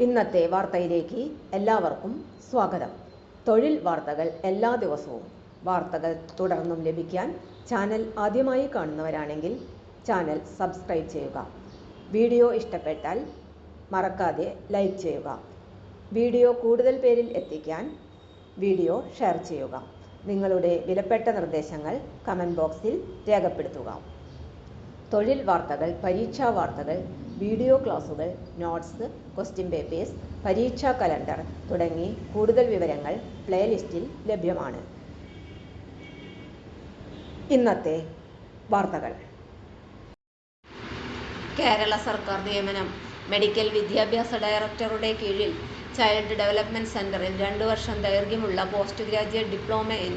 ഇന്നത്തെ വാർത്തയിലേക്ക് എല്ലാവർക്കും സ്വാഗതം. തൊഴിൽ വാർത്തകൾ എല്ലാ ദിവസവും വാർത്തകൾ തുടർന്നും ലഭിക്കാൻ ചാനൽ ആദ്യമായി കാണുന്നവരാണെങ്കിൽ ചാനൽ സബ്സ്ക്രൈബ് ചെയ്യുക. വീഡിയോ ഇഷ്ടപ്പെട്ടാൽ മറക്കാതെ ലൈക്ക് ചെയ്യുക. വീഡിയോ കൂടുതൽ പേരിൽ എത്തിക്കാൻ വീഡിയോ ഷെയർ ചെയ്യുക. നിങ്ങളുടെ വിലപ്പെട്ട നിർദ്ദേശങ്ങൾ കമൻറ്റ് ബോക്സിൽ രേഖപ്പെടുത്തുക. തൊഴിൽ വാർത്തകൾ, പരീക്ഷാ വാർത്തകൾ, വീഡിയോ ക്ലാസുകൾ, നോട്ട്സ്, ക്വസ്റ്റ്യൻ പേപ്പേഴ്സ്, പരീക്ഷാ കലണ്ടർ തുടങ്ങി കൂടുതൽ വിവരങ്ങൾ പ്ലേലിസ്റ്റിൽ ലഭ്യമാണ്. ഇന്നത്തെ വാർത്തകൾ. കേരള സർക്കാർ നിയമനം. മെഡിക്കൽ വിദ്യാഭ്യാസ ഡയറക്ടറുടെ കീഴിൽ ചൈൽഡ് ഡെവലപ്മെന്റ് സെന്ററിൽ 2 വർഷം ദൈർഘ്യമുള്ള post graduate diploma in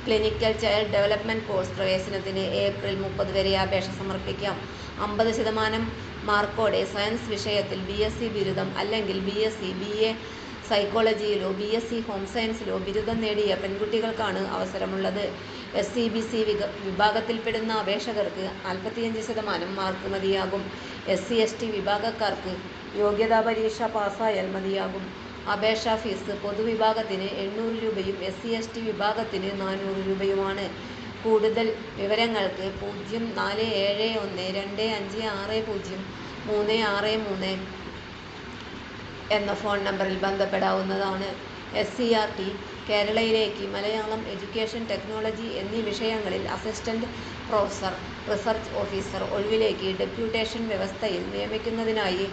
clinical child development course പ്രവേശനത്തിന് ഏപ്രിൽ 30 വരെ അപേക്ഷ സമർപ്പിക്കാം. 50% മാർക്കോടെ സയൻസ് വിഷയത്തിൽ BSc ബിരുദം അല്ലെങ്കിൽ BSc, BA സൈക്കോളജിയിലോ BSc ഹോം സയൻസിലോ ബിരുദം നേടിയ പെൺകുട്ടികൾക്കാണ് അവസരമുള്ളത്. SC/BC വിഭാഗത്തിൽപ്പെടുന്ന അപേക്ഷകർക്ക് 45% മാർക്ക് മതിയാകും. SC/ST വിഭാഗക്കാർക്ക് യോഗ്യതാ പരീക്ഷ പാസ്സായാൽ മതിയാകും. അപേക്ഷാ ഫീസ് പൊതുവിഭാഗത്തിന് 800 രൂപയും SC/ST വിഭാഗത്തിന് 400 രൂപയുമാണ്. കൂടുതൽ വിവരങ്ങൾക്ക് 047125600363 എന്ന ഫോൺ നമ്പറിൽ ബന്ധപ്പെടാവുന്നതാണ്. SCERT കേരളയിലേക്ക് മലയാളം, എഡ്യൂക്കേഷൻ ടെക്നോളജി എന്നീ വിഷയങ്ങളിൽ അസിസ്റ്റന്റ് പ്രൊഫസർ, റിസർച്ച് ഓഫീസർ ഒഴിവിലേക്ക് ഡെപ്യൂട്ടേഷൻ വ്യവസ്ഥയിൽ നിയമിക്കുന്നതിനായി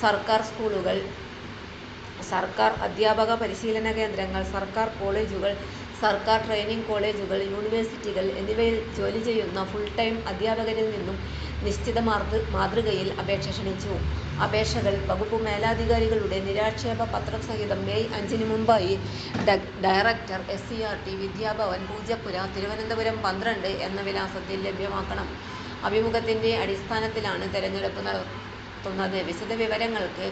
സർക്കാർ സ്കൂളുകൾ, സർക്കാർ അധ്യാപക പരിശീലന കേന്ദ്രങ്ങൾ, സർക്കാർ കോളേജുകൾ, സർക്കാർ ട്രെയിനിംഗ് കോളേജുകൾ, യൂണിവേഴ്സിറ്റികൾ എന്നിവയിൽ ജോലി ചെയ്യുന്ന ഫുൾ ടൈം അധ്യാപകരിൽ നിന്നും നിശ്ചിത മാതൃകയിൽ അപേക്ഷ ക്ഷണിച്ചു. അപേക്ഷകൾ വകുപ്പ് മേലധികാരികളുടെ നിരാക്ഷേപ പത്രം സഹിതം മെയ് 5 മുമ്പായി ഡയറക്ടർ, SCERT, വിദ്യാഭവൻ, പൂജപ്പുര, തിരുവനന്തപുരം 12 എന്ന വിലാസത്തിൽ ലഭ്യമാക്കണം. അഭിമുഖത്തിന്റെ അടിസ്ഥാനത്തിലാണ് തെരഞ്ഞെടുപ്പ് നടത്തുന്നത്. വിശദ വിവരങ്ങൾക്ക്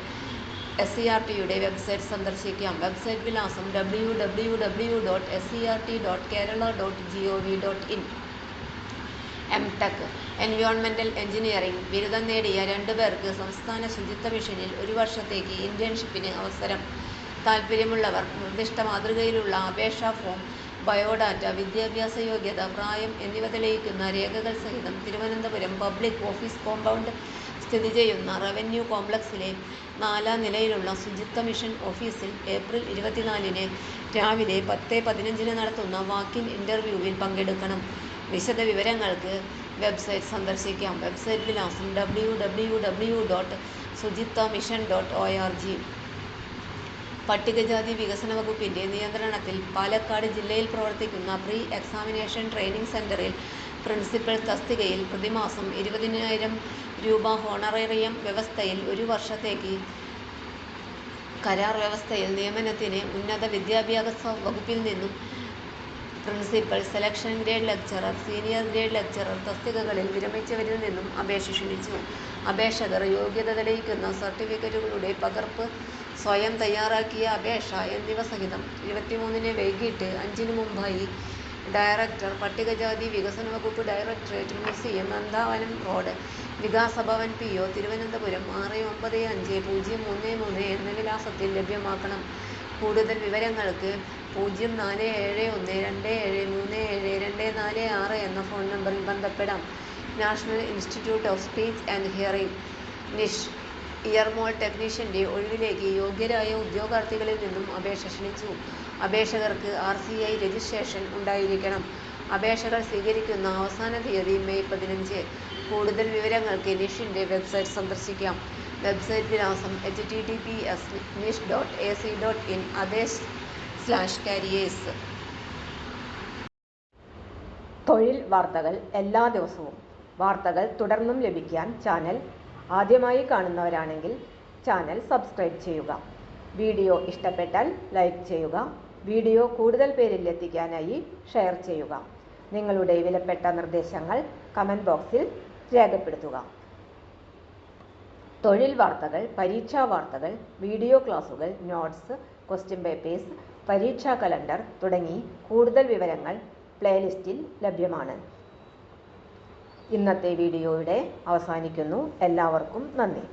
SCERTയുടെ വെബ്സൈറ്റ് സന്ദർശിക്കാം. വെബ്സൈറ്റ് വിലാസം www.scert.kerala.gov.in. M.Tech എൻവയോൺമെന്റൽ എഞ്ചിനീയറിംഗ് ബിരുദം നേടിയ 2 പേർക്ക് സംസ്ഥാന ശുചിത്വ മിഷനിൽ 1 വർഷത്തേക്ക് ഇന്റേൺഷിപ്പിന് അവസരം. താൽപ്പര്യമുള്ളവർ നിർദ്ദിഷ്ട മാതൃകയിലുള്ള അപേക്ഷാ ഫോം, ബയോഡാറ്റ, വിദ്യാഭ്യാസ യോഗ്യത, പ്രായം എന്നിവ തെളിയിക്കുന്ന രേഖകൾ സഹിതം തിരുവനന്തപുരം പബ്ലിക് ഓഫീസ് കോമ്പൗണ്ട് സ്ഥിതി ചെയ്യുന്ന റവന്യൂ കോംപ്ലക്സിലെ 4ാം നിലയിലുള്ള ശുചിത്വ മിഷൻ ഓഫീസിൽ ഏപ്രിൽ 24 രാവിലെ 10:15 നടത്തുന്ന വാക്ക്-ഇൻ ഇന്റർവ്യൂവിൽ പങ്കെടുക്കണം. വിശദ വിവരങ്ങൾക്ക് വെബ്സൈറ്റ് സന്ദർശിക്കാം. വെബ്സൈറ്റ് വിലാസം www.shujitwamission.org. പട്ടികജാതി വികസന വകുപ്പിന്റെ നിയന്ത്രണത്തിൽ പാലക്കാട് ജില്ലയിൽ പ്രവർത്തിക്കുന്ന പ്രീ എക്സാമിനേഷൻ ട്രെയിനിംഗ് സെന്ററിൽ പ്രിൻസിപ്പൽ തസ്തികയിൽ പ്രതിമാസം 20,000 രൂപ ഹോണറേറിയം വ്യവസ്ഥയിൽ 1 വർഷത്തേക്ക് കരാർ വ്യവസ്ഥയിൽ നിയമനത്തിന് ഉന്നത വിദ്യാഭ്യാസ വകുപ്പിൽ നിന്നും principal, selection grade lecturer, senior grade lecturer തസ്തികകളിൽ വിരമിച്ചവരിൽ നിന്നും അപേക്ഷ ക്ഷണിച്ചു. അപേക്ഷകർ യോഗ്യത തെളിയിക്കുന്ന സർട്ടിഫിക്കറ്റുകളുടെ പകർപ്പ്, സ്വയം തയ്യാറാക്കിയ അപേക്ഷ എന്നിവ സഹിതം 23 വൈകിട്ട് 5 മുമ്പായി ഡയറക്ടർ, പട്ടികജാതി വികസന വകുപ്പ്, ഡയറക്ടറേറ്റ്, മ്യൂസിയം, നന്ദാവനം റോഡ്, വികാസ ഭവൻ PO, തിരുവനന്തപുരം 695033 എന്ന വിലാസത്തിൽ ലഭ്യമാക്കണം. കൂടുതൽ വിവരങ്ങൾക്ക് 047127372446 എന്ന ഫോൺ നമ്പറിൽ ബന്ധപ്പെടാം. National Institute of Speech and Hearing NISH earmould ടെക്നീഷ്യന്റെ ഒഴിവിലേക്ക് യോഗ്യരായ ഉദ്യോഗാർത്ഥികളിൽ നിന്നും അപേക്ഷ ക്ഷണിച്ചു. അപേക്ഷകർക്ക് RCI രജിസ്ട്രേഷൻ ഉണ്ടായിരിക്കണം. അപേക്ഷകൾ സ്വീകരിക്കുന്ന അവസാന തീയതി മെയ് 15. കൂടുതൽ വിവരങ്ങൾക്ക് നിഷിന്റെ വെബ്സൈറ്റ് സന്ദർശിക്കാം. വെബ്സൈറ്റ് വിലാസം https://nish.ac.in/careers. തൊഴിൽ വാർത്തകൾ എല്ലാ ദിവസവും വാർത്തകൾ തുടർന്നും ലഭിക്കാൻ ചാനൽ ആദ്യമായി കാണുന്നവരാണെങ്കിൽ ചാനൽ സബ്സ്ക്രൈബ് ചെയ്യുക. വീഡിയോ ഇഷ്ടപ്പെട്ടാൽ ലൈക്ക് ചെയ്യുക. വീഡിയോ കൂടുതൽ പേരിൽ എത്തിക്കാനായി ഷെയർ ചെയ്യുക. നിങ്ങളുടെ വിലപ്പെട്ട നിർദ്ദേശങ്ങൾ കമൻറ്റ് ബോക്സിൽ രേഖപ്പെടുത്തുക. തൊഴിൽ വാർത്തകൾ, പരീക്ഷാ വാർത്തകൾ, വീഡിയോ ക്ലാസുകൾ, നോട്ട്സ്, ക്വസ്റ്റ്യൻ പേപ്പേഴ്സ്, പരീക്ഷാ കലണ്ടർ തുടങ്ങി കൂടുതൽ വിവരങ്ങൾ പ്ലേലിസ്റ്റിൽ ലഭ്യമാണ്. ഇന്നത്തെ വീഡിയോയുടെ അവസാനിക്കുന്നു. എല്ലാവർക്കും നന്ദി.